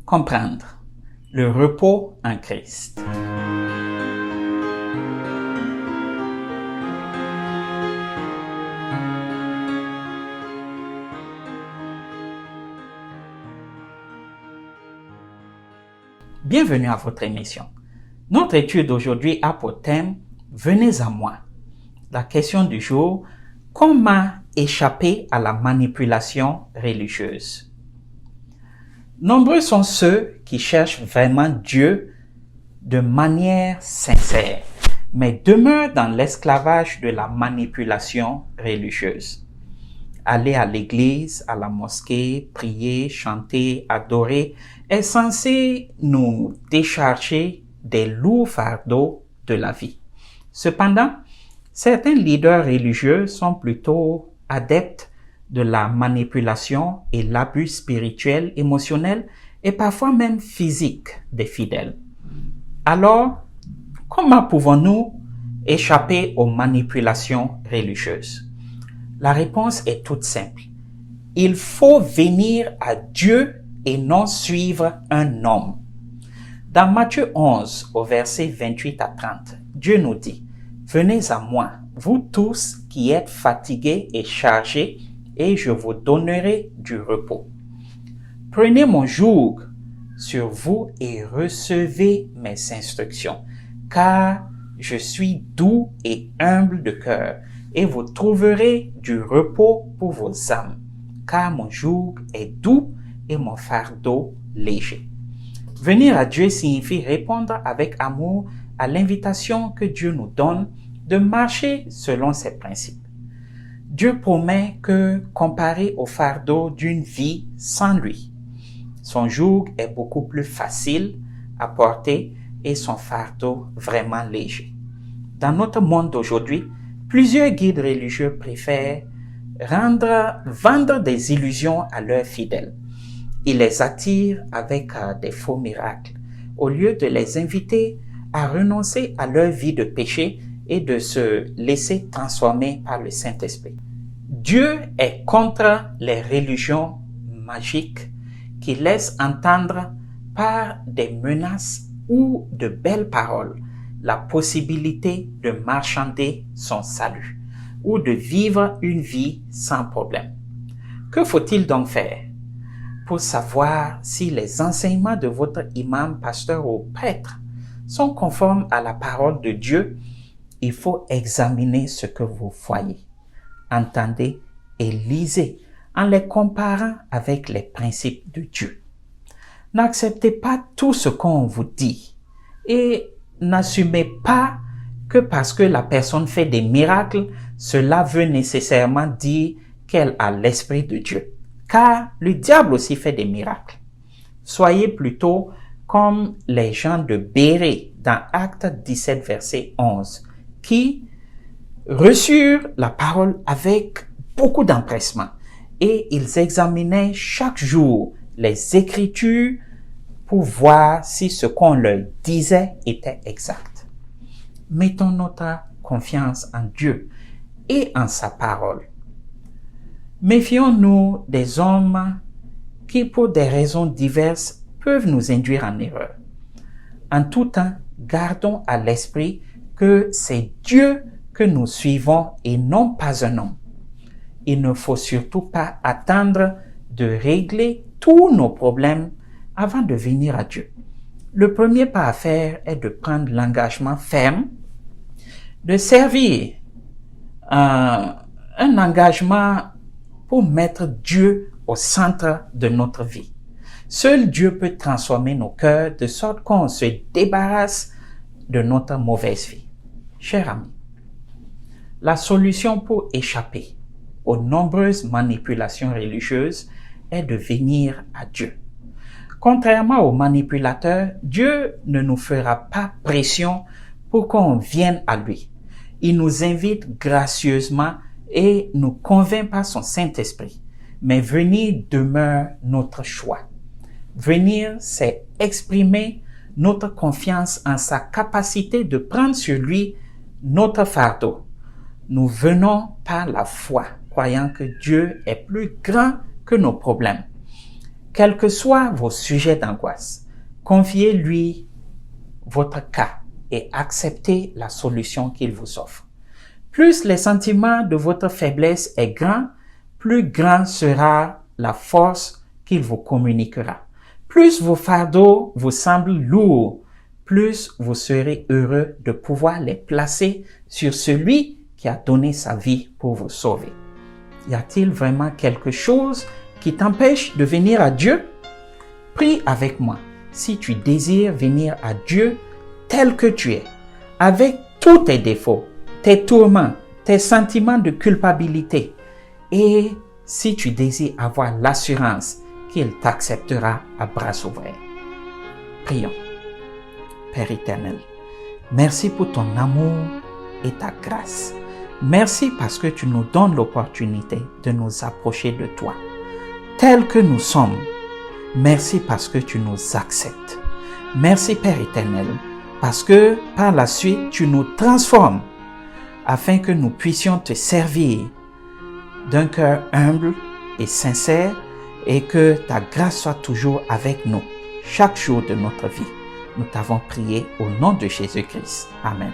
Comprendre le repos en Christ. Bienvenue à votre émission. Notre étude aujourd'hui a pour thème « Venez à moi ». La question du jour, comment échapper à la manipulation religieuse? Nombreux sont ceux qui cherchent vraiment Dieu de manière sincère, mais demeurent dans l'esclavage de la manipulation religieuse. Aller à l'église, à la mosquée, prier, chanter, adorer est censé nous décharger des lourds fardeaux de la vie. Cependant, certains leaders religieux sont plutôt adeptes de la manipulation et l'abus spirituel, émotionnel et parfois même physique des fidèles. Alors, comment pouvons-nous échapper aux manipulations religieuses? La réponse est toute simple. Il faut venir à Dieu et non suivre un homme. Dans Matthieu 11, au verset 28 à 30, Dieu nous dit, « Venez à moi, vous tous qui êtes fatigués et chargés, et je vous donnerai du repos. Prenez mon joug sur vous et recevez mes instructions, car je suis doux et humble de cœur, et vous trouverez du repos pour vos âmes, car mon joug est doux et mon fardeau léger. » Venir à Dieu signifie répondre avec amour à l'invitation que Dieu nous donne de marcher selon ses principes. Dieu promet que, comparé au fardeau d'une vie sans lui, son joug est beaucoup plus facile à porter et son fardeau vraiment léger. Dans notre monde d'aujourd'hui, plusieurs guides religieux préfèrent vendre des illusions à leurs fidèles. Ils les attirent avec des faux miracles, au lieu de les inviter à renoncer à leur vie de péché et de se laisser transformer par le Saint-Esprit. Dieu est contre les religions magiques qui laissent entendre par des menaces ou de belles paroles la possibilité de marchander son salut ou de vivre une vie sans problème. Que faut-il donc faire? Pour savoir si les enseignements de votre imam, pasteur ou prêtre sont conformes à la parole de Dieu, il faut examiner ce que vous voyez, entendez et lisez en les comparant avec les principes de Dieu. N'acceptez pas tout ce qu'on vous dit et n'assumez pas que parce que la personne fait des miracles, cela veut nécessairement dire qu'elle a l'Esprit de Dieu. Car le diable aussi fait des miracles. Soyez plutôt comme les gens de Bérée dans Actes 17, verset 11, qui reçurent la parole avec beaucoup d'empressement et ils examinaient chaque jour les Écritures pour voir si ce qu'on leur disait était exact. Mettons notre confiance en Dieu et en sa parole. Méfions-nous des hommes qui, pour des raisons diverses, peuvent nous induire en erreur. En tout temps, gardons à l'esprit que c'est Dieu que nous suivons et non pas un homme. Il ne faut surtout pas attendre de régler tous nos problèmes avant de venir à Dieu. Le premier pas à faire est de prendre l'engagement ferme, de servir un engagement pour mettre Dieu au centre de notre vie. Seul Dieu peut transformer nos cœurs de sorte qu'on se débarrasse de notre mauvaise vie. Chers amis, la solution pour échapper aux nombreuses manipulations religieuses est de venir à Dieu. Contrairement aux manipulateurs, Dieu ne nous fera pas pression pour qu'on vienne à lui. Il nous invite gracieusement et nous convainc par son Saint-Esprit. Mais venir demeure notre choix. Venir, c'est exprimer notre confiance en sa capacité de prendre sur lui notre fardeau. Nous venons par la foi, croyant que Dieu est plus grand que nos problèmes. quels que soient vos sujets d'angoisse, confiez-lui votre cas et acceptez la solution qu'il vous offre. Plus les sentiments de votre faiblesse est grand, plus grand sera la force qu'il vous communiquera. Plus vos fardeaux vous semblent lourds, plus vous serez heureux de pouvoir les placer sur celui qui a donné sa vie pour vous sauver. Y a-t-il vraiment quelque chose qui t'empêche de venir à Dieu? Prie avec moi si tu désires venir à Dieu tel que tu es, avec tous tes défauts, tes tourments, tes sentiments de culpabilité, et si tu désires avoir l'assurance qu'il t'acceptera à bras ouverts. Prions. Père éternel, merci pour ton amour et ta grâce. Merci parce que tu nous donnes l'opportunité de nous approcher de toi, tels que nous sommes. Merci parce que tu nous acceptes. Merci Père éternel, parce que par la suite tu nous transformes afin que nous puissions te servir d'un cœur humble et sincère et que ta grâce soit toujours avec nous chaque jour de notre vie. Nous t'avons prié au nom de Jésus-Christ. Amen.